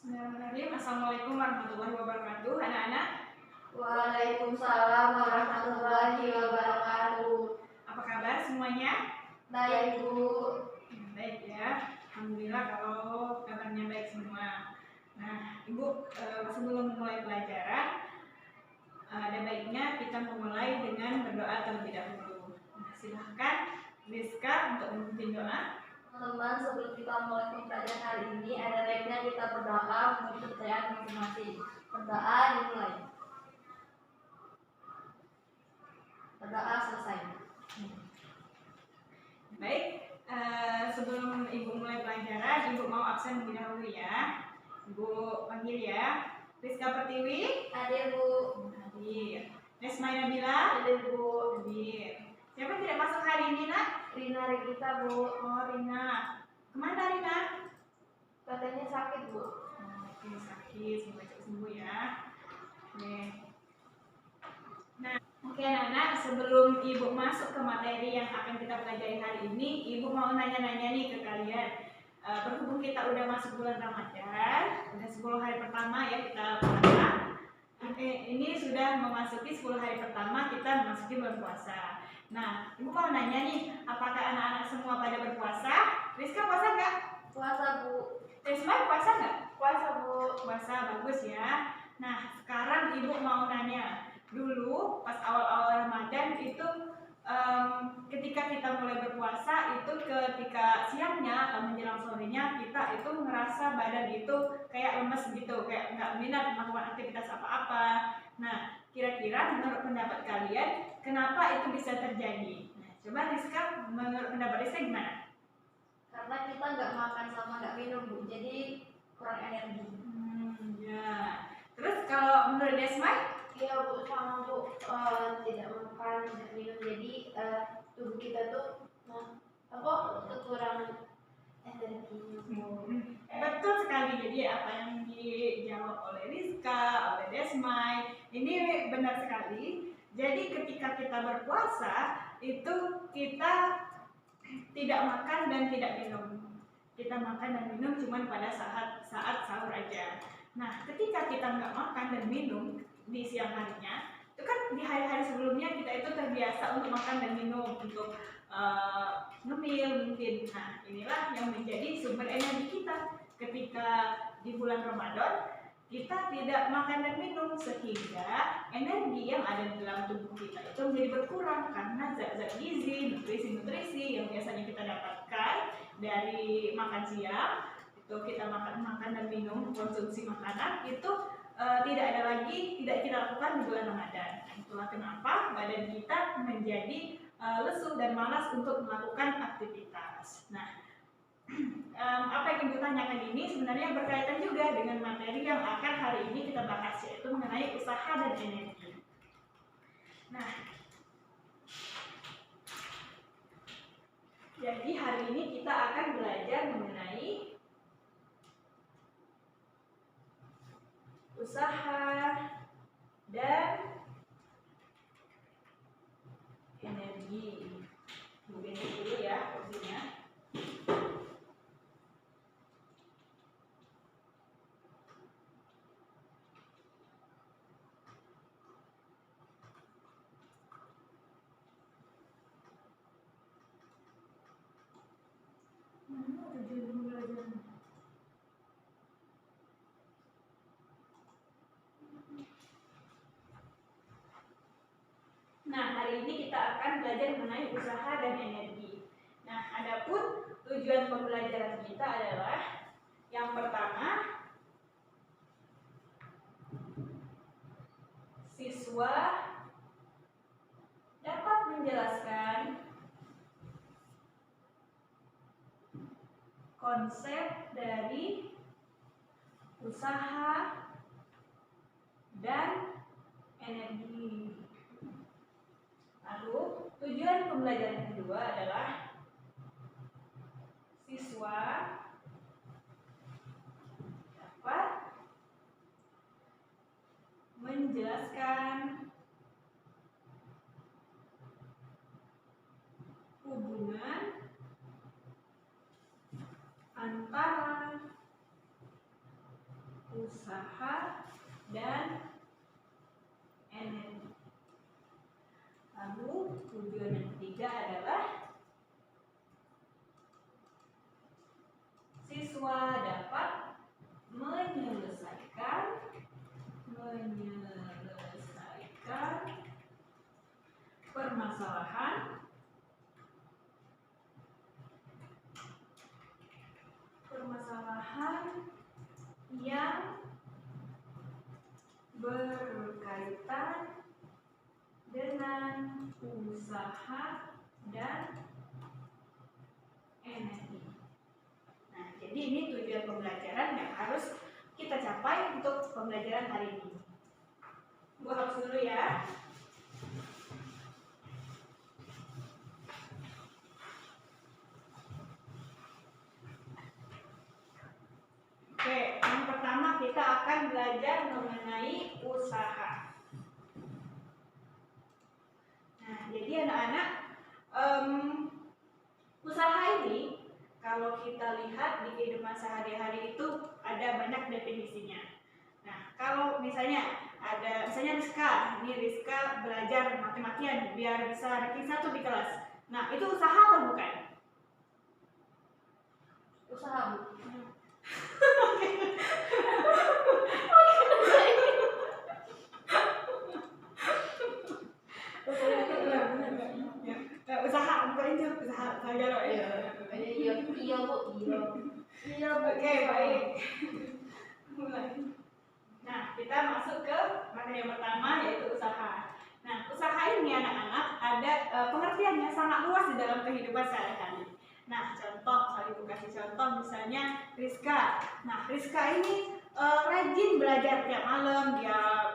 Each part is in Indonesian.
Bismillahirrahmanirrahim. Assalamualaikum warahmatullahi wabarakatuh, anak-anak. Waalaikumsalam warahmatullahi wabarakatuh. Apa kabar semuanya? Baik, Bu. Baik ya. Alhamdulillah kalau kabarnya baik semua. Nah, Ibu, sebelum mulai pelajaran, ada baiknya kita memulai dengan berdoa terlebih dahulu. Nah, silahkan Rizka untuk memimpin doa. Teman-teman, sebelum kita mulai pembelajaran hari ini, ada baiknya kita berdoa menurut kepercayaan masing-masing. Berdoa dimulai. Berdoa selesai. Baik, sebelum Ibu mulai pelajaran, Ibu mau absen terlebih dahulu ya. Ibu panggil ya. Rizka Pertiwi. Hadir, Bu. Hadir. Nesma Nabila. Hadir, Bu. Hadir. Siapa yang tidak masuk hari ini, Nak? Rina Regita, Bu. Oh, Rina. Kemana Rina? Katanya sakit, Bu. Oke, sakit. Semoga cepat sembuh ya. Oke. Nah, oke anak-anak, sebelum Ibu masuk ke materi yang akan kita pelajari hari ini, Ibu mau nanya-nanya nih ke kalian. Berhubung kita udah masuk bulan Ramadan, udah 10 hari pertama ya kita puasa. Ini sudah memasuki 10 hari pertama kita memasuki bulan puasa. Nah, Ibu mau nanya nih, apakah anak-anak semua pada berpuasa? Rizka puasa nggak? Puasa, Bu. Risma puasa nggak? Puasa, Bu. Puasa, bagus ya. Nah, sekarang Ibu mau nanya. Dulu pas awal-awal Ramadan itu ketika kita mulai berpuasa itu ketika siangnya atau menjelang sorenya kita itu ngerasa badan itu kayak lemes gitu, kayak nggak minat melakukan aktivitas apa-apa. Nah, kira-kira menurut pendapat kalian kenapa itu bisa terjadi? Nah, coba Rizka, menurut pendapat Rizka gimana? Karena kita nggak makan sama nggak minum, Bu. Jadi kurang energi. Ya. Terus kalau menurut Desmai? Iya, Bu, sama Bu, tidak makan, tidak minum, jadi tubuh kita tuh kekurangan energi. Betul sekali. Jadi apa yang dijawab oleh Rizka, oleh Desmai, ini benar sekali. Jadi ketika kita berpuasa itu kita tidak makan dan tidak minum. Kita makan dan minum cuma pada saat sahur aja. Nah, ketika kita nggak makan dan minum di siang harinya, itu kan di hari-hari sebelumnya kita itu terbiasa untuk makan dan minum, untuk ngemil mungkin. Nah, inilah yang menjadi sumber energi kita. Ketika di bulan Ramadan, kita tidak makan dan minum sehingga energi yang ada di dalam tubuh kita itu menjadi berkurang karena zat-zat gizi, nutrisi-nutrisi yang biasanya kita dapatkan dari makan siang, itu kita makan dan minum, konsumsi makanan itu tidak ada lagi, tidak kita lakukan di bulan Ramadan. Nah, itulah kenapa badan kita menjadi lesu dan malas untuk melakukan aktivitas. Nah, apa yang Ibu tanyakan ini sebenarnya berkaitan juga dengan materi yang akan hari ini kita bahas, yaitu mengenai usaha dan energi. Nah, jadi hari ini kita akan belajar mengenai usaha dan energi. Mungkin dulu ya kursinya. Nah, hari ini kita akan belajar mengenai usaha dan energi. Nah, adapun tujuan pembelajaran kita adalah yang pertama, siswa dapat menjelaskan konsep dari usaha dan energi. Lalu, tujuan pembelajaran kedua adalah siswa dapat menjelaskan hubungan antara usaha, dan energi. Lalu tujuan yang ketiga adalah siswa dapat menyelesaikan permasalahan yang berkaitan dengan usaha dan energi. Nah, jadi ini tujuan pembelajaran yang harus kita capai untuk pembelajaran hari ini. Gua hapus dulu ya. Oke, yang pertama kita akan belajar mengenai usaha. Nah, jadi anak-anak, usaha ini kalau kita lihat di kehidupan sehari-hari itu ada banyak definisinya. Nah, kalau misalnya ada Rizka, ini Rizka belajar mati-matian biar bisa ranking 1 di kelas. Nah, itu usaha atau bukan? Usaha, Bu. Usaha, bukan itu usaha garok ya. Iya, Bu. Iya, oke, baik. Mulai. Nah, kita masuk ke materi yang pertama yaitu usaha. Nah, usaha ini anak-anak ada pengertiannya sangat luas di dalam kehidupan sehari-hari. Nah, contoh, saya kasih contoh misalnya Rizka. Nah, Rizka ini rajin belajar tiap malam, dia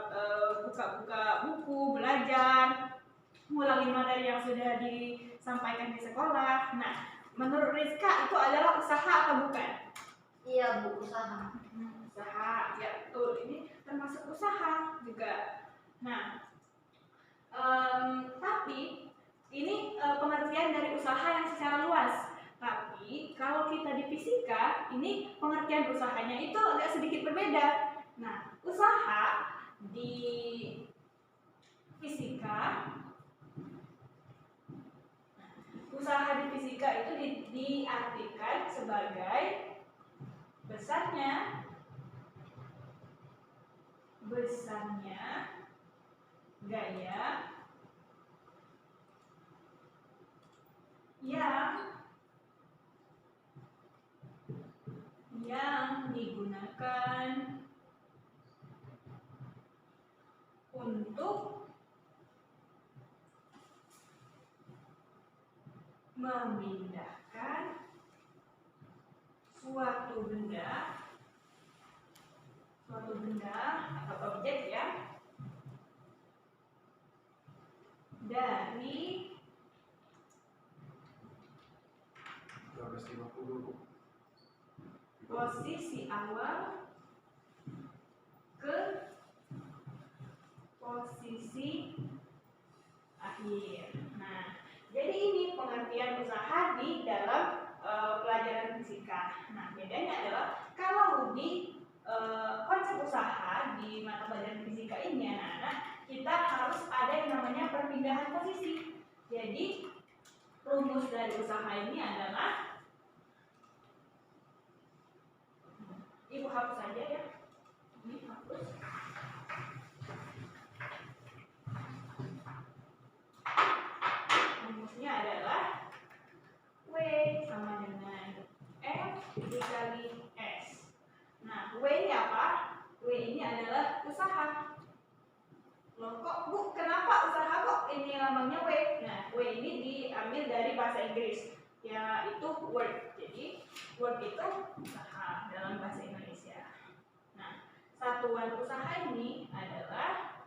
buka-buka buku, belajar, ngulangi materi yang sudah disampaikan di sekolah. Nah, menurut Rizka itu adalah usaha atau bukan? Iya, Bu, usaha. Usaha, ya betul. Ini termasuk usaha juga. Nah, tapi ini pengertian dari usaha yang secara luas. Tapi kalau kita di fisika, ini pengertian usahanya itu agak sedikit berbeda. Nah, usaha di fisika, itu diartikan sebagai besarnya gaya yang digunakan untuk memindahkan suatu benda atau objek ya dari posisi awal ke posisi akhir. Nah, jadi ini pengertian usaha di dalam pelajaran fisika. Nah, bedanya adalah kalau di konsep usaha di mata pelajaran fisika ini anak-anak, kita harus ada yang namanya perpindahan posisi. Jadi rumus dari usaha ini adalah, Ibu hapus saja ya. Ini hapus. Rumusnya adalah W sama dengan F dikali S. Nah, W ini apa? W ini adalah usaha. Loh kok Bu, kenapa usaha kok ini namanya W? Nah, W ini diambil dari bahasa Inggris, yaitu work. Jadi, work itu usaha dalam bahasa Indonesia. Nah, satuan usaha ini adalah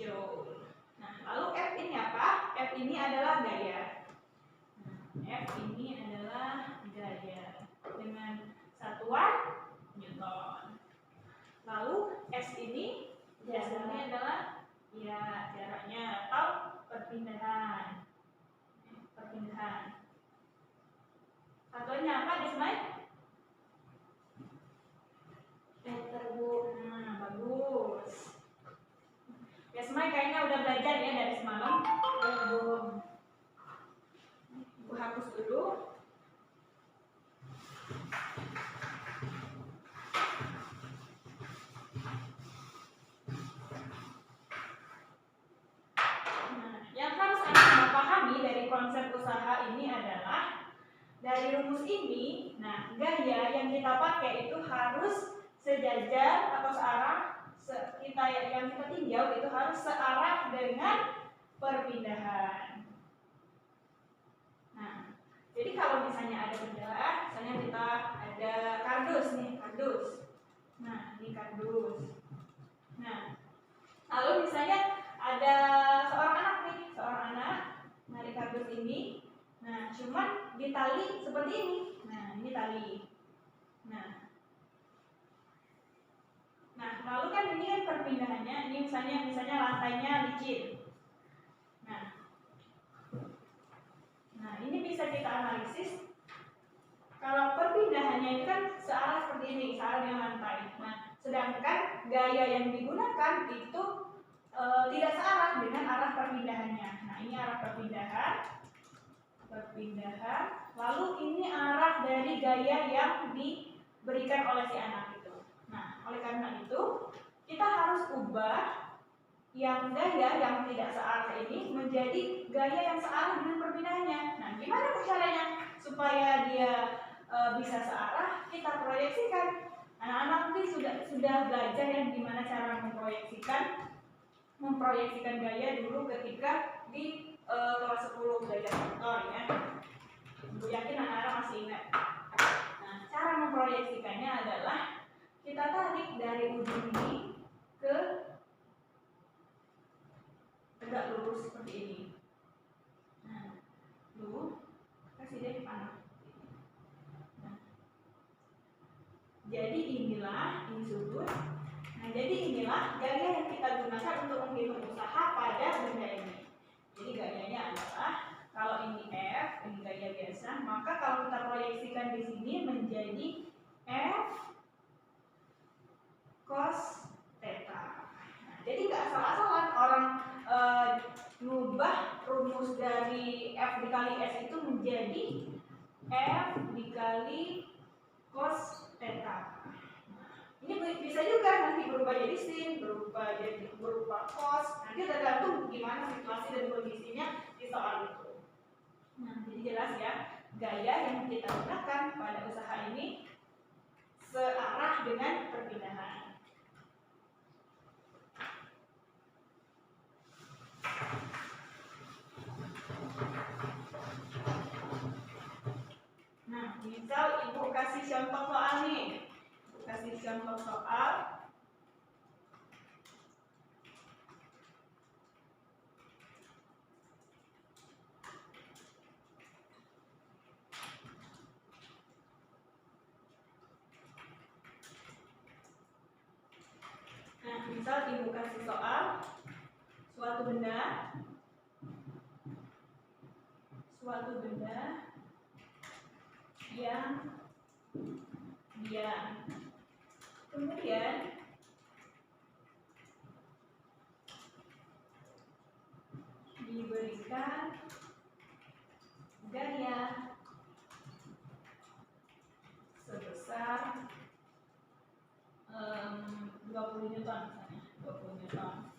joule. Nah, lalu F ini apa? F ini adalah gaya. F ini adalah gaya dengan satuan Newton. Lalu S ini biasanya adalah ya jaraknya atau perpindahan. Satuannya apa di slide? rumus ini, nah gaya yang kita pakai itu harus sejajar atau searah, yang kita tinjau itu harus searah dengan perpindahan. Nah, jadi kalau misalnya ada benda, misalnya kita ada kardus nih, kardus. Nah, ini kardus. Nah, lalu misalnya ada seorang anak nih, seorang anak narik kardus ini. Nah, cuman ditali seperti ini. Nah, ini tali. Nah, lalu kan ini kan perpindahannya. Ini misalnya lantainya licin. Nah, ini bisa kita analisis. Kalau perpindahannya itu kan searah seperti ini, searah dengan lantai. Nah, sedangkan gaya yang digunakan itu tidak searah dengan arah perpindahannya. Nah, ini arah perpindahan. Lalu ini arah dari gaya yang diberikan oleh si anak itu. Nah, oleh karena itu kita harus ubah yang gaya yang tidak searah ini menjadi gaya yang searah dengan perpindahannya. Nah, gimana caranya supaya dia bisa searah? Kita proyeksikan. Anak-anak mungkin sudah belajar yang gimana cara memproyeksikan gaya dulu ketika di kelas 10 belajar motor ya. Aku yakin anak-anak masih ingat. Nah, cara memproyeksikannya adalah kita tarik dari ujung ini ke tegak lurus seperti ini. Nah, kasih deh panah. Nah, jadi inilah ini sudut. Nah, jadi inilah gaya yang kita gunakan untuk menghitung usaha pada benda ini. Jadi gayanya adalah kalau ini F, ini gaya biasa, maka kalau kita proyeksikan di sini menjadi F cos theta. Nah, jadi nggak asal-asalan orang ngubah rumus dari F dikali S itu menjadi F dikali cos theta. Ini bisa juga nanti berubah jadi sin, berubah cos. Nanti tergantung gimana situasi dan kondisinya di soal itu. Nah, jadi jelas ya, gaya yang kita gunakan pada usaha ini searah dengan perpindahan. Nah, misal ibu kasih contoh soal nih. Kasih contoh soal. Nah, misal ibu kasih soal suatu benda yang diam. Kemudian diberikan gaya sebesar 20 Newton misalnya, 20 Newton.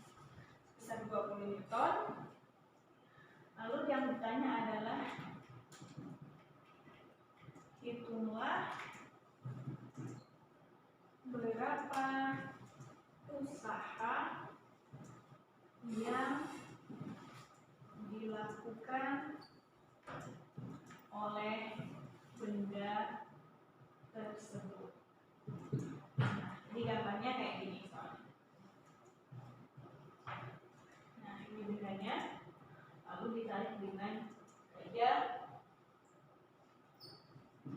Sebesar 20 Newton. Lalu yang ditanya adalah hitunglah berapa usaha yang dilakukan oleh benda tersebut. Nah, ini gambarnya kayak gini soalnya. Nah, ini bendanya, lalu ditarik dengan gaya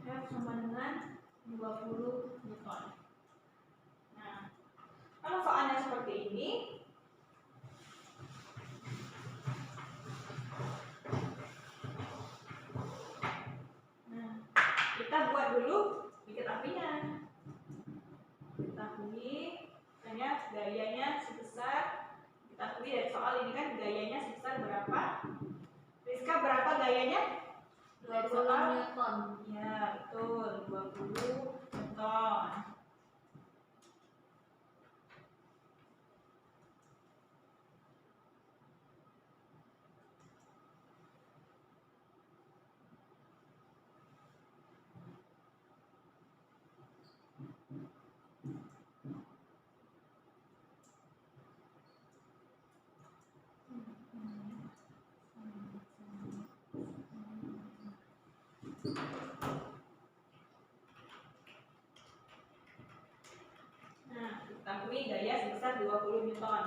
F sama dengan 20 Newton. Nah, kalau soalnya seperti ini, kita buat dulu bikin apinya. Kita pilih, misalnya gayanya sebesar, kita pilih dari soal ini kan gayanya sebesar berapa? Rizka berapa gayanya? 20 Newton. Ya, betul, 20 Newton. adalah 20 Newton.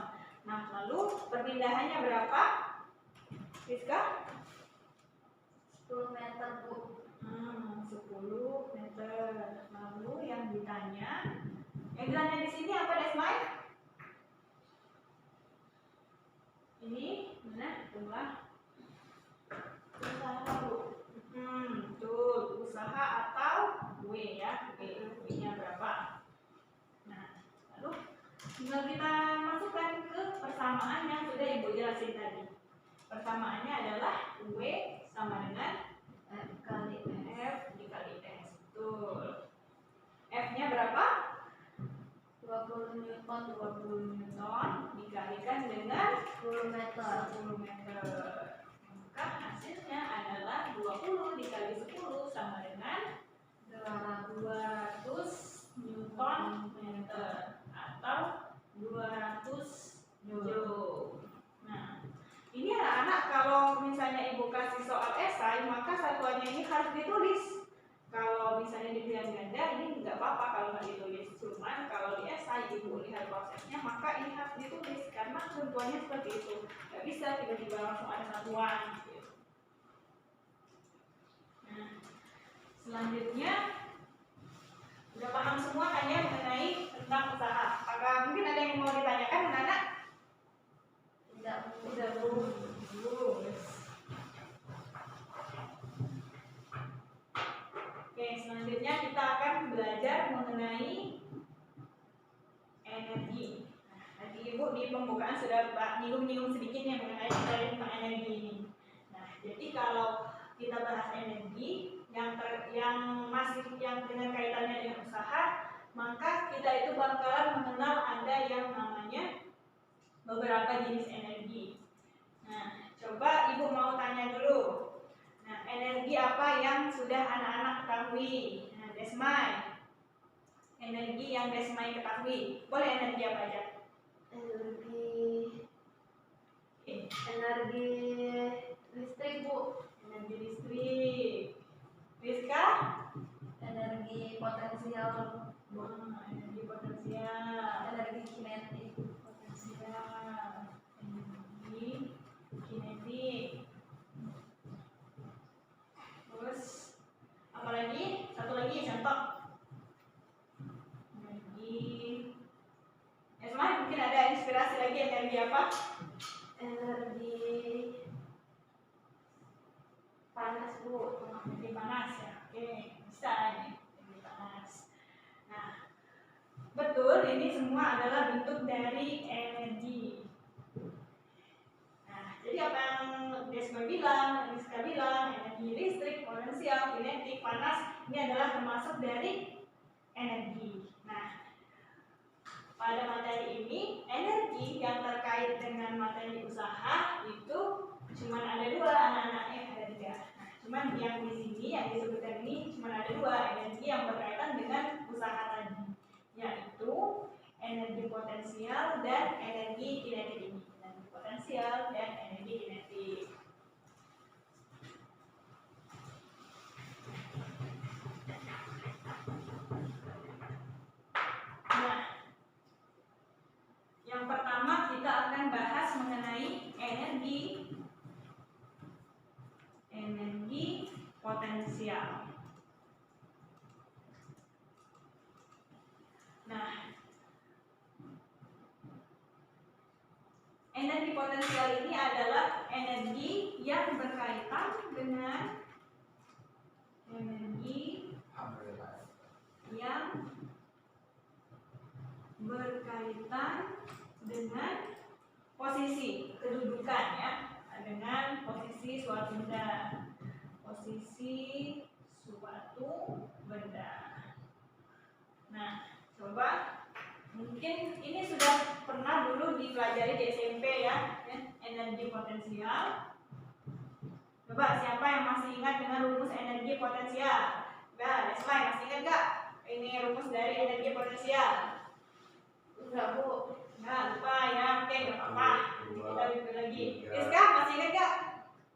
Nah, lalu perpindahannya berapa? Rizka? 10 meter, Bu. 10 meter. Lalu yang ditanya di sini apa, Desmai? Ini mana? Jumlah usaha, Bu. Betul. Usaha atau W ya. W-nya berapa? Nah, lalu tinggal kita masukkan ke persamaan yang sudah Ibu jelasin tadi. Persamaannya adalah W sama dengan F kali F dikali S. Betul. F-nya berapa? 20 Newton. 20 Newton dikalikan dengan 10 meter. 10 meter. Maka hasilnya adalah 20 dikali 10 sama dengan 200 Newton meter atau 200 Joule. Nah, ini anak-anak kalau misalnya Ibu kasih soal esai, maka satuannya ini harus ditulis. Kalau misalnya di pilihan ganda ini nggak apa-apa kalau nggak ditulis. Cuman kalau di esai Ibu lihat prosesnya, maka ini harus ditulis karena ketentuannya seperti itu. Nggak bisa tiba-tiba langsung ada satuan. Gitu. Nah, selanjutnya udah paham semua kan ya mengenai tentang usaha. Apakah mungkin ada yang mau ditanyakan, anak-anak? Tidak, Bu. Udah, Bu. Oke, selanjutnya kita akan belajar mengenai energi. Nah, tadi Ibu di pembukaan sudah nyinggung-nyinggung sedikit ya mengenai tentang energi ini. Nah, jadi kalau kita bahas energi yang dengan kaitannya dengan usaha, maka kita itu bakalan mengenal ada yang namanya beberapa jenis energi. Nah, coba Ibu mau tanya dulu. Nah, energi apa yang sudah anak-anak ketahui? Nah, Desmai. Energi yang Desmai ketahui. Boleh energi apa aja? Energi listrik, Bu. Energi listrik. Rizka? Energi potensial. Energi potensial. Energi kinetik. Potensial. Energi kinetik. Terus apa lagi? Satu lagi contoh. Energi. Esma mungkin ada inspirasi lagi energi apa? Energi panas, Bu. Energi panas ya. Oke, bisa ini energi panas. Nah, betul ini semua adalah bentuk dari energi. Nah, jadi apa yang Desma bilang, Rizka bilang, energi listrik, potensial, kinetik, panas, ini adalah termasuk dari energi. Nah, pada materi ini, energi yang terkait dengan materi usaha itu cuma ada dua anak-anaknya, ada tiga. Nah, cuman yang di sini, yang disebutkan ini cuma ada dua energi yang berkaitan dengan usaha tadi, yaitu energi potensial dan energi kinetik ini. Energi potensial dan energi kinetik. Nah, yang pertama kita akan bahas mengenai energi potensial. Nah, energi potensial ini adalah energi yang berkaitan dengan posisi kedudukan ya, dengan posisi suatu benda. Posisi suatu benda. Nah, coba mungkin ini sudah pernah dulu dipelajari di SMP ya, energi potensial. Coba siapa yang masih ingat dengan rumus energi potensial? Nah, masih ingat gak ini rumus dari energi potensial? Enggak, Bu. Nah, lupa ya, oke gak apa-apa. Kita review lagi. Rizka masih ingat gak?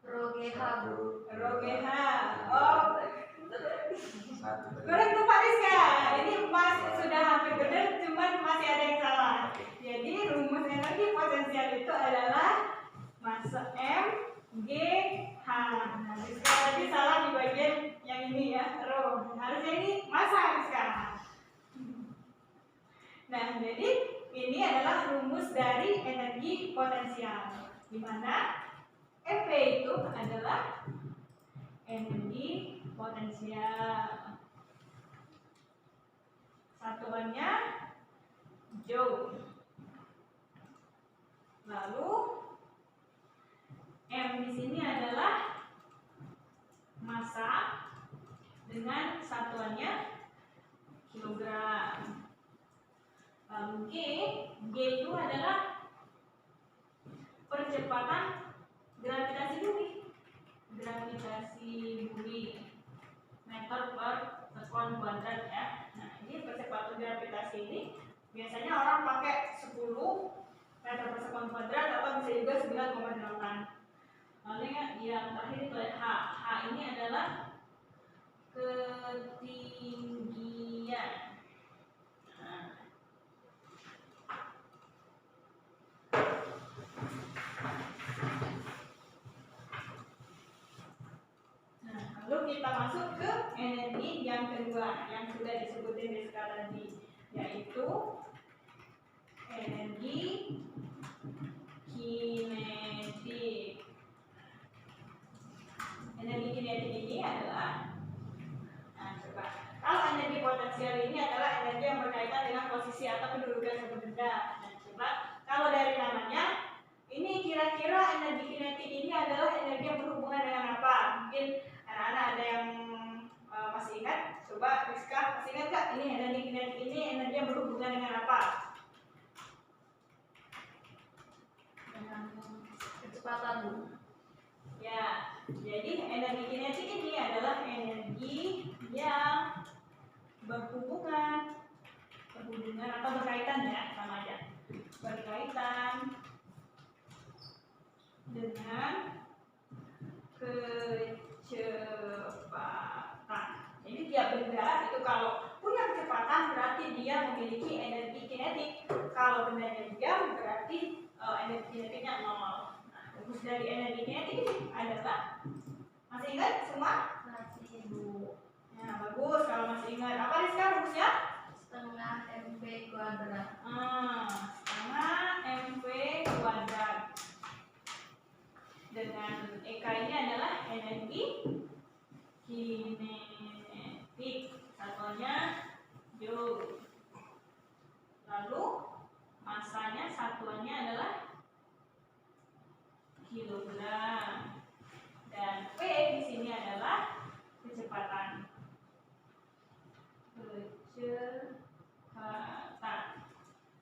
Rho GH, Bu. Rho GH. Oh, kurang tuh Pak Rizka. Ini masih sudah hampir benar, cuman masih ada yang salah. Jadi potensial, di mana EP itu adalah energi potensial. Satuannya joule. Lalu M di sini adalah massa dengan satuannya kilogram. Lalu G itu adalah percepatan gravitasi bumi. Meter per sekon kuadrat ya. Nah, ini percepatan gravitasi ini biasanya orang pakai 10 meter per sekon kuadrat atau bisa juga 9,8. Lalu yang terakhir itu H. H ini adalah ketinggian. Lalu kita masuk ke energi yang kedua yang sudah disebutin di skala tadi, yaitu energi kinetik. Energi kinetik ini adalah, coba, kalau energi potensial ini adalah energi yang berkaitan dengan posisi atau kedudukan suatu benda. Nah, coba, kalau dari namanya, ini kira-kira energi kinetik ini adalah energi yang berhubungan dengan apa? Mungkin anak-anak ada yang masih ingat? Coba Rizka, masih ingat gak? Ini energi kinetik ini energi yang berhubungan dengan apa? Dengan kecepatan. Ya, jadi energi kinetik ini adalah energi yang berhubungan atau berkaitan ya, sama aja. Berkaitan dengan kecepatan. Jadi tiap benda itu kalau punya kecepatan berarti dia memiliki energi kinetik. Kalau bendanya diam berarti energi kinetiknya 0. Nah, rumus dari energi kinetik ini adalah, masih ingat semua? Masih, Bu. Nah, bagus kalau masih ingat. Apa nih sekarang rumusnya? Setengah mv kuadrat. Setengah mv kuadrat. Dengan EK ini adalah energi kinetik. Satuannya joule. Lalu massanya satuannya adalah kilogram. Dan P di sini adalah kecepatan.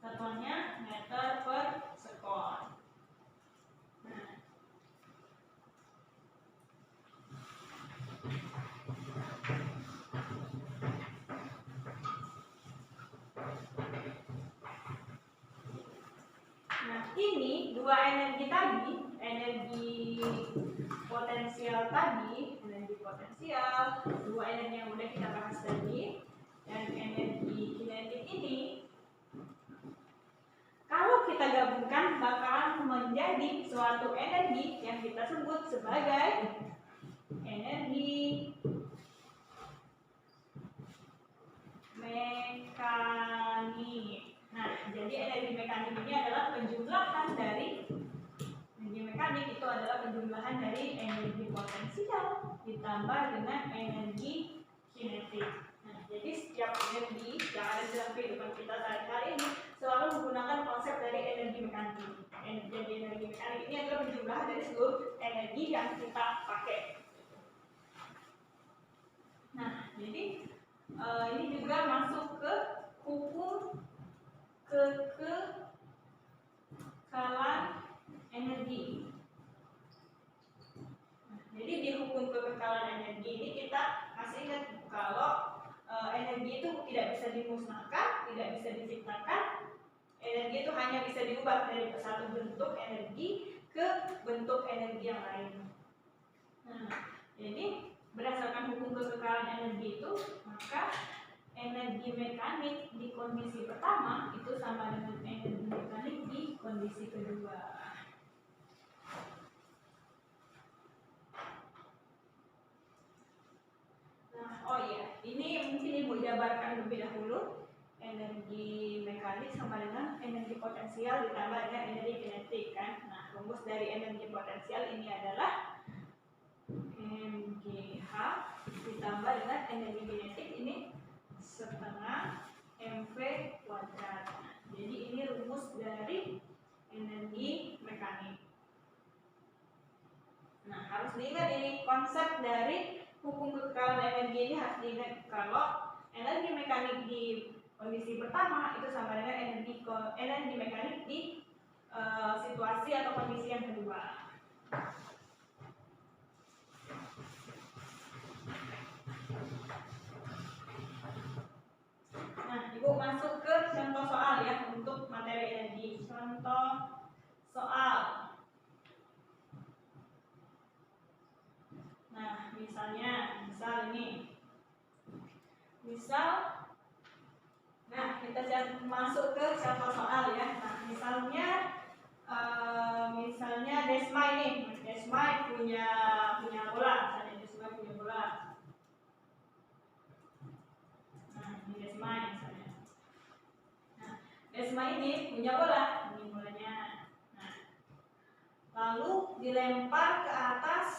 Satuannya meter per sekon. Nah, ini dua energi tadi, energi potensial, dua energi yang udah kita bahas tadi, dan energi kinetik ini, kalau kita gabungkan bakalan menjadi suatu energi yang kita sebut sebagai energi mekanik. Nah, jadi energi mekanik ini adalah penjumlahan dari energi potensial ditambah dengan energi kinetik. Nah, jadi setiap energi yang ada dalam kehidupan kita sehari-hari ini selalu menggunakan konsep dari energi mekanik. Jadi energi mekanik ini adalah penjumlahan dari seluruh energi yang kita pakai. Nah, jadi ini juga masuk ke hukum kekekalan energi. Jadi di hukum kekekalan energi ini kita masih ingat kalau energi itu tidak bisa dimusnahkan, tidak bisa diciptakan. Energi itu hanya bisa diubah dari satu bentuk energi ke bentuk energi yang lain. Nah, jadi berdasarkan hukum kekekalan energi itu, maka energi mekanik di kondisi pertama itu sama dengan energi mekanik di kondisi kedua. Nah, oh iya, ini mungkin Ibu jabarkan lebih dahulu. energi mekanik sama dengan energi potensial ditambah dengan energi kinetik kan. Nah, rumus dari energi potensial ini adalah mgh ditambah dengan energi kinetik ini setengah mv kuadrat. Nah, jadi ini rumus dari energi mekanik. Nah, harus diingat ini konsep dari hukum kekekalan energi ini harus diingat kalau energi mekanik di kondisi pertama itu sama dengan energi mekanik di situasi atau kondisi yang kedua. Nah, Ibu masuk ke contoh soal ya untuk materi energi. Contoh soal. Nah, misal ini. Nah, kita masuk ke contoh soal ya. Nah, misalnya Desma ini. Desma punya bola. Misalnya Desma punya bola. Nah, ini Desma misalnya. Nah, Desma ini punya bola. Ini bolanya. Nah, lalu dilempar ke atas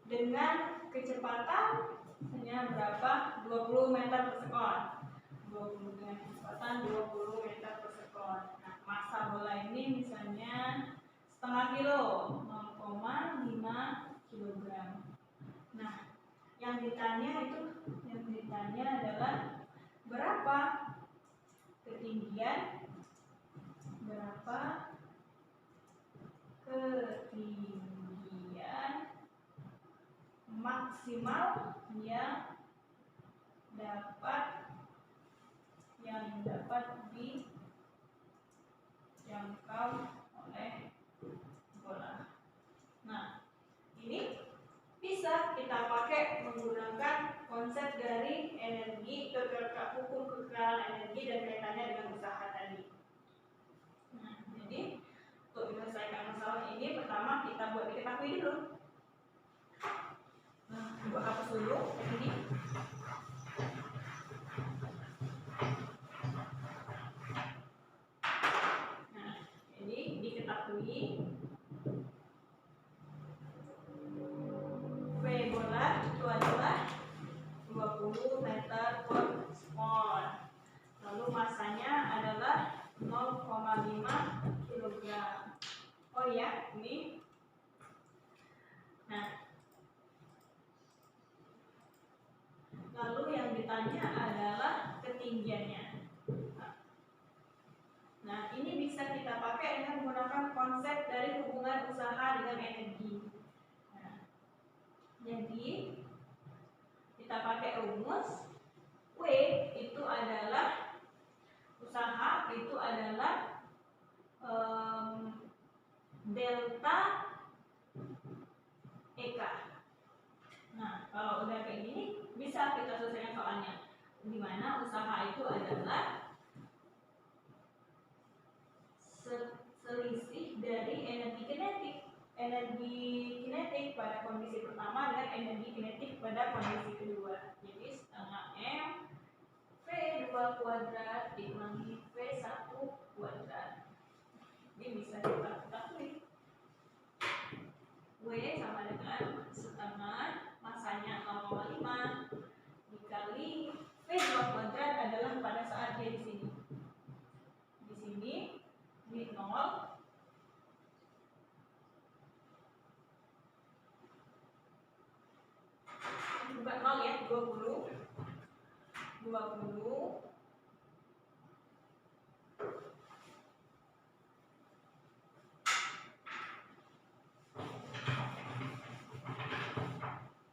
dengan kecepatan hanya berapa? 20 meter per sekon. 20 dengan kecepatan 20 meter per sekon. Nah, massa bola ini misalnya setengah kilo, 0,5 kilogram. Nah, yang ditanya adalah berapa ketinggian maksimal yang dapat dijangkau oleh bola. Nah, ini bisa kita pakai menggunakan konsep dari hukum kekekalan energi dan kaitannya dengan usaha tadi. Nah, jadi untuk menyelesaikan masalah ini pertama kita buat diketahui dulu. Nah, Ibu hapus dulu ini. Nah, jadi diketahui V bola itu adalah 20 meter per sekon. Lalu masanya adalah 0,5 kilogram. Oh ya, ini. Nah, lalu yang ditanya adalah ketinggiannya. Nah, ini bisa kita pakai dengan menggunakan konsep dari hubungan usaha dengan energi. Nah, jadi kita pakai rumus W itu adalah usaha itu adalah delta EK. Nah, kalau udah kayak gini bisa kita selesaikan soalnya, di mana usaha itu adalah selisih dari energi kinetik pada kondisi pertama dengan energi kinetik pada kondisi kedua. Jadi setengah M V2 kuadrat dikurangi V1 kuadrat. Ini bisa kita ketahui. W sama dengan setengah masanya 0,5 dikali V2 kuadrat adalah pada saat dia di sini. Di sini V0 bukan 0 ya, 20.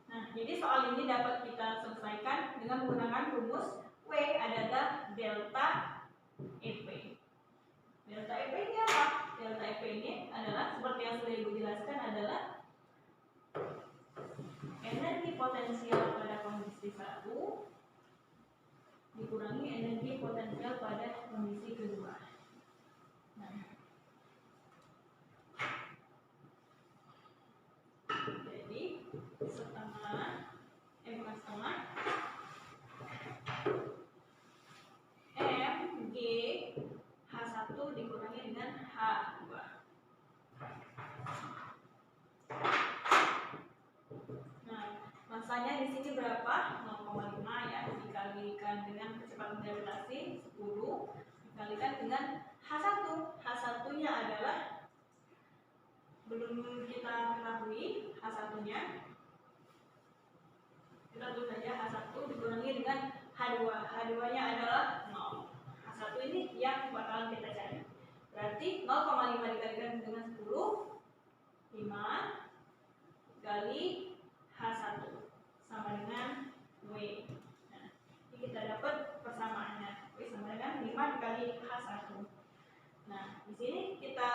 Nah, jadi soal ini dapat kita selesaikan dengan menggunakan rumus W adalah delta EP. Delta EP ini apa? Delta EP ini adalah seperti yang sudah Ibu jelaskan adalah energi potensial pada kondisi 1 dikurangi energi potensial pada kondisi kedua. Nah, jadi setengah Masanya di sini berapa? 0,5 ya, dikalikan dengan kecepatan gravitasi 10 dikalikan dengan H1. H1-nya adalah belum kita ketahui H1-nya. Kita tulis saja H1 dikurangi dengan H2. H2-nya adalah 0. H1 ini yang bakalan kita cari. Berarti 0,5 dikalikan dengan 10, 5 dikali H1 sama dengan W. Nah, ini kita dapat persamaannya. W sama dengan 5 dikali H1. Nah, di sini kita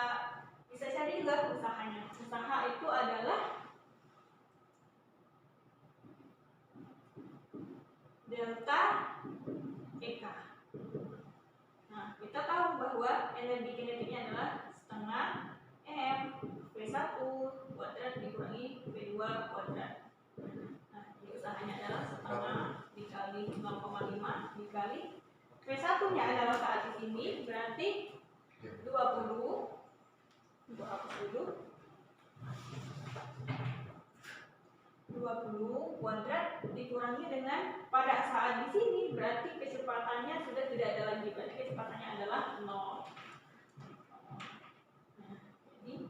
bisa cari juga usahanya. Usaha itu adalah delta EK. Nah, kita tahu bahwa energi kinetiknya adalah setengah M V1 kuadrat dikurangi V2 kuadrat. Nah, ini usahanya adalah setengah dikali 0,5 dikali V1-nya adalah saat di sini berarti 20 kuadrat dikurangi dengan pada saat di sini berarti kecepatannya sudah tidak ada lagi, berarti kecepatannya adalah 0. Nah, jadi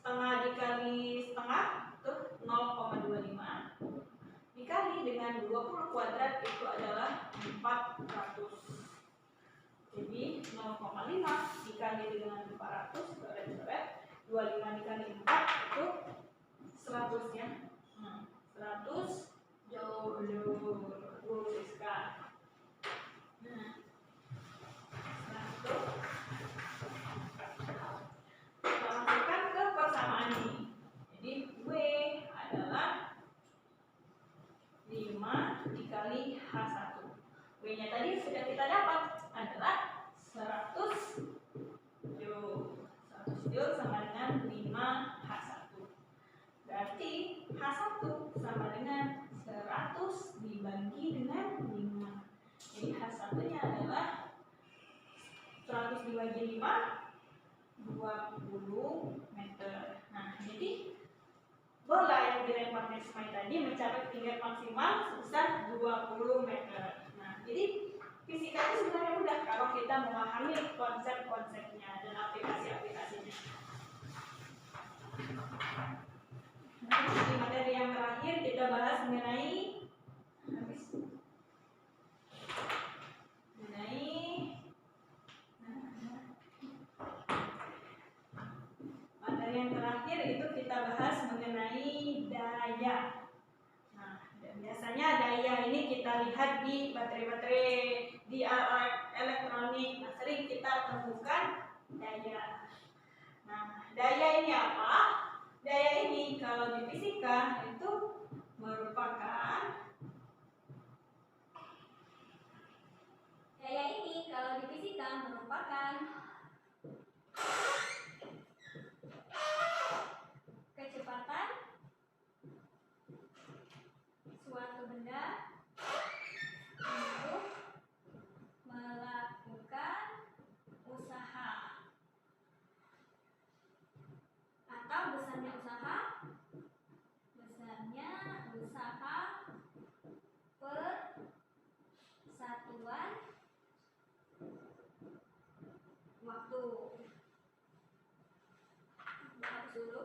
setengah dikali setengah itu 0,25 dikali dengan 20 kuadrat itu adalah 400. Jadi 0,5 dikali dengan 400 coret-coret 25 dikali 4 itu 100 ya. 100 joule sekali. Nah, 100 kita masukkan ke persamaan ini. Jadi W adalah 5 dikali H1. W-nya tadi sudah kita dapat adalah 100 joule. 100 joule sama dengan 5 H1. Berarti H1 sama dengan 100 dibagi dengan 5. Jadi H1-nya adalah 100 dibagi 5 20 meter. Nah, jadi bola yang dilempar Desmai tadi mencapai ketinggian maksimal sebesar 20 meter. Nah, jadi fisika itu sebenarnya mudah kalau kita memahami konsep-konsepnya dan aplikasi-aplikasinya. Di materi yang terakhir kita bahas mengenai materi yang terakhir itu kita bahas mengenai daya. Nah, dan biasanya daya ini kita lihat di baterai-baterai di alat elektronik. Nah, sering kita temukan daya. Nah, daya ini apa? Daya ini kalau di fisika itu merupakan kecepatan suatu benda untuk melakukan usaha atau besarnya usaha per satuan waktu. Hapus dulu.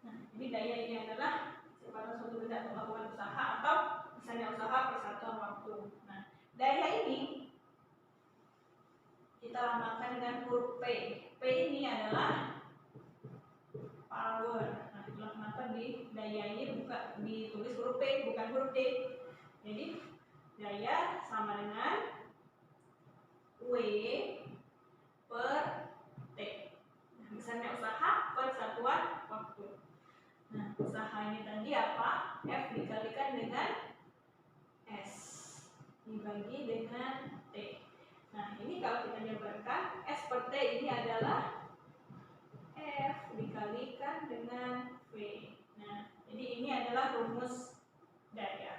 Nah, jadi daya ini adalah kecepatan suatu benda untuk melakukan usaha atau misalnya usaha per satuan waktu. Nah, daya ini kita lambangkan dengan huruf P. P ini adalah power. Nah, itulah kenapa di daya ini bukan ditulis huruf P, bukan huruf D. Jadi daya sama dengan W per T. Nah, misalnya usaha per satuan waktu. Nah, usaha ini tadi apa? F dikalikan dengan S dibagi dengan T. Nah, ini kalau kita jabarkan S per T ini adalah F dikalikan dengan V. Nah, jadi ini adalah rumus daya.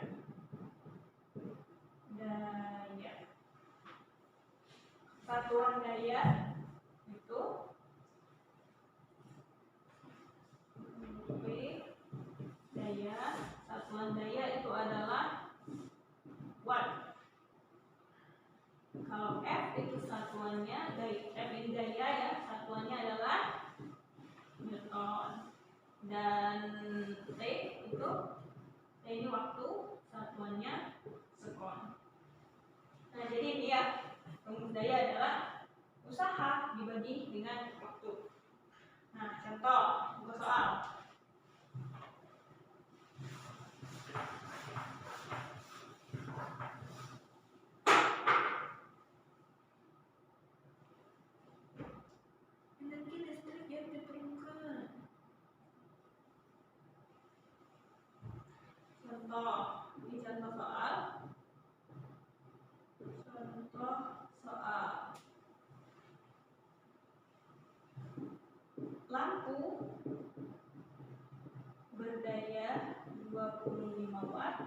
satuan daya itu V daya, satuan daya itu adalah watt. Kalau F itu satuannya F ini daya ya, satuannya adalah Newton. Dan T itu T ini waktu, satuannya sekon. Nah, jadi ini ya, rumus daya adalah usaha dibagi dengan waktu. Nah, contoh buku soal. Energi listrik yang diperlukan. Contoh, ini contoh soal. Contoh soal. Lampu berdaya 25 watt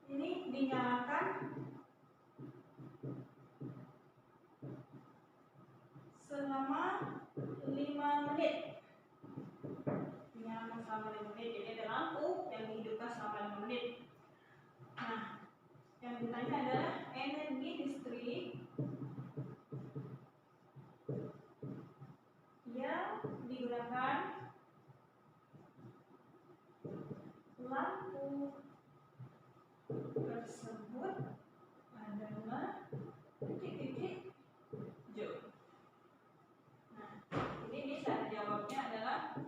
ini dinyalakan selama 5 menit. Dinyalakan selama 5 menit. Jadi ada lampu yang dihidupkan selama 5 menit. Nah, yang ditanya adalah energi listrik yang digunakan lampu tersebut adalah titik-titik joule. Nah, ini cara jawabnya adalah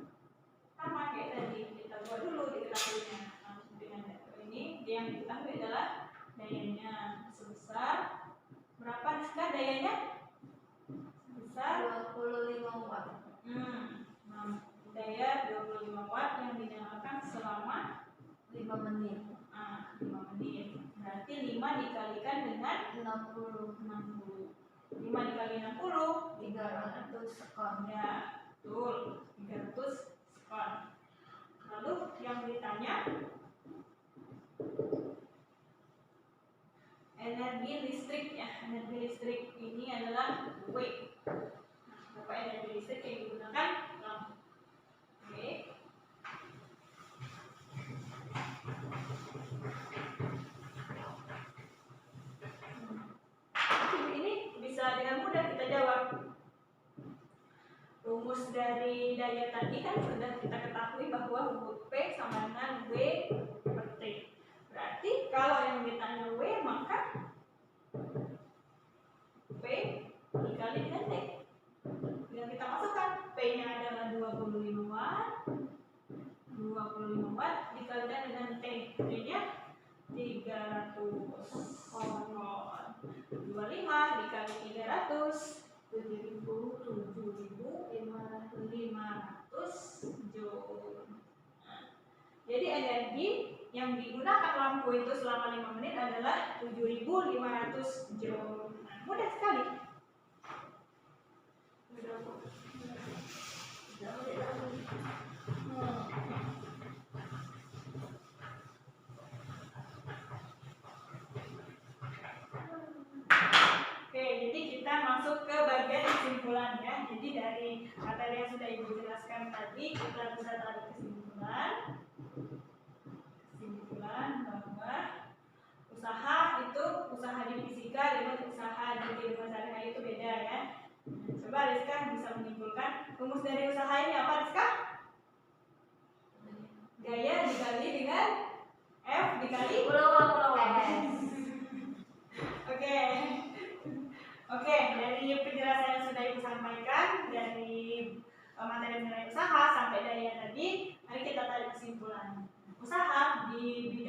sama kayak tadi, kita buat dulu diketahuinya. Langsung dengan data ini yang diketahui adalah dayanya sebesar berapa Rizka dayanya? Sebesar 25 watt. Daya 25 watt yang dinyalakan selama 5 menit. 5 menit. Berarti 5 dikalikan dengan 60. 5 dikali 60 300 sekon. Ya, betul. 300 sekon. Lalu yang ditanya energi listrik ya. Energi listrik ini adalah W. Nah, berapa energi listrik yang digunakan? Oke. Ini bisa dengan mudah kita jawab. Rumus dari daya tadi kan sudah kita ketahui bahwa P sama dengan W per T. Berarti kalau yang ditanya W maka P dikali dengan T. Yang kita masukkan P-nya adalah 25 watt. 25 watt dikalikan dengan T. T-nya 300 volt. 25 dikali 300 7.500 joule. Jadi energi yang digunakan lampu itu selama 5 menit adalah 7.500 joule. Nah, mudah sekali. Oke, jadi kita masuk ke bagian kesimpulan ya. Jadi dari materi yang sudah Ibu jelaskan tadi, kita bisa tarik kesimpulan bahwa usaha itu, usaha di fisika dengan usaha di kehidupan sehari-hari itu beda ya. Coba Rizka bisa menyimpulkan rumus dari usaha ini apa Rizka? Gaya dikali dengan F dikali S. Oke, dari penjelasan yang sudah Ibu sampaikan dari materi mengenai usaha sampai daya tadi, mari kita tarik kesimpulan. Usaha di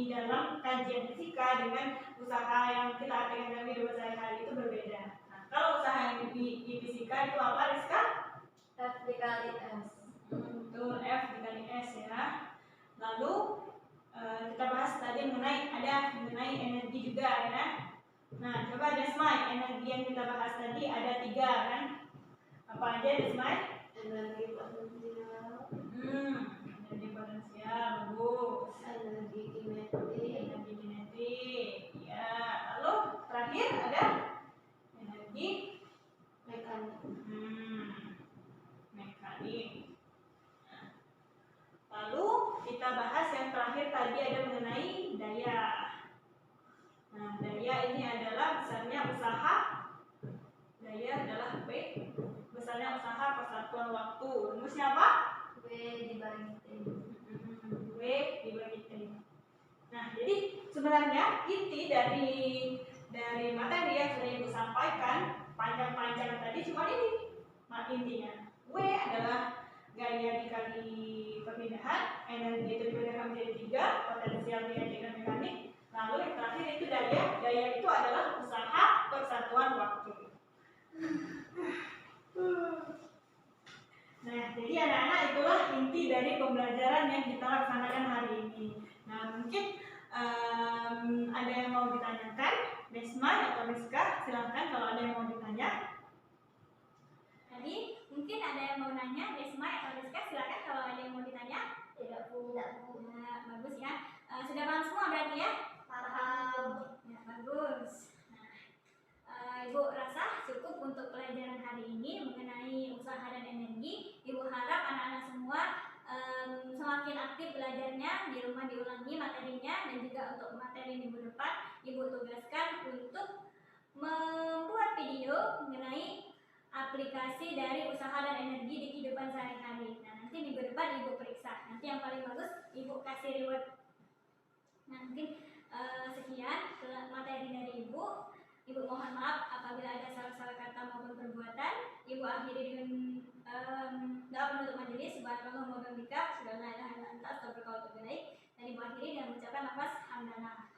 dalam kajian fisika dengan usaha yang kita artikan dalam hidup sehari-hari itu berbeda. Nah, kalau usaha yang di fisika itu apa Rizka? F dikali S. Betul, F dikali S ya. Lalu kita bahas tadi mengenai energi juga ya. Nah, coba Desmai, energi yang kita bahas tadi ada 3 kan? Apa aja Desmai? Energi potensial. Energi potensial, bagus. Energi kinetik. Energi kinetik. Ya, lalu terakhir ada persatuan waktu. Rumusnya apa? W dibagi T. W dibagi T. Nah, jadi sebenarnya inti dari materi yang sudah Ibu sampaikan panjang-panjang tadi cuma ini intinya. W adalah gaya dikali perpindahan, energi itu dipindahkan menjadi 3, potensial kinetik dan mekanik. Lalu yang terakhir itu daya. Daya itu adalah usaha persatuan waktu. Nah, jadi anak-anak itulah inti dari pembelajaran yang kita laksanakan hari ini. Nah, mungkin ada yang mau ditanyakan, Desma atau Rizka, silahkan kalau ada yang mau ditanya. Tadi mungkin ada yang mau nanya, Desma atau Rizka, silakan kalau ada yang mau ditanya. Tidak Bu. Nah, bagus ya. Sudah paham semua berarti ya? Paham. Ya, bagus. Nah, Ibu rasa cukup untuk pelajaran hari ini mengenai usaha dan energi. Ibu harap anak-anak semua semakin aktif belajarnya, di rumah diulangi materinya, dan juga untuk materi minggu depan Ibu tugaskan untuk membuat video mengenai aplikasi dari usaha dan energi di kehidupan sehari-hari. Nah, nanti minggu depan Ibu periksa. Nanti yang paling bagus Ibu kasih reward. Nah, mungkin sekian materi dari Ibu. Ibu mohon maaf apabila ada salah-salah kata maupun perbuatan. Ibu akhiri dengan doa penutup majelis. Subhanallah wa bihamdika, asyhadu an la ilaha illa anta, astaghfiruka wa atubu ilaik. Dan Ibu akhiri dengan mengucapkan lafaz hamdalah.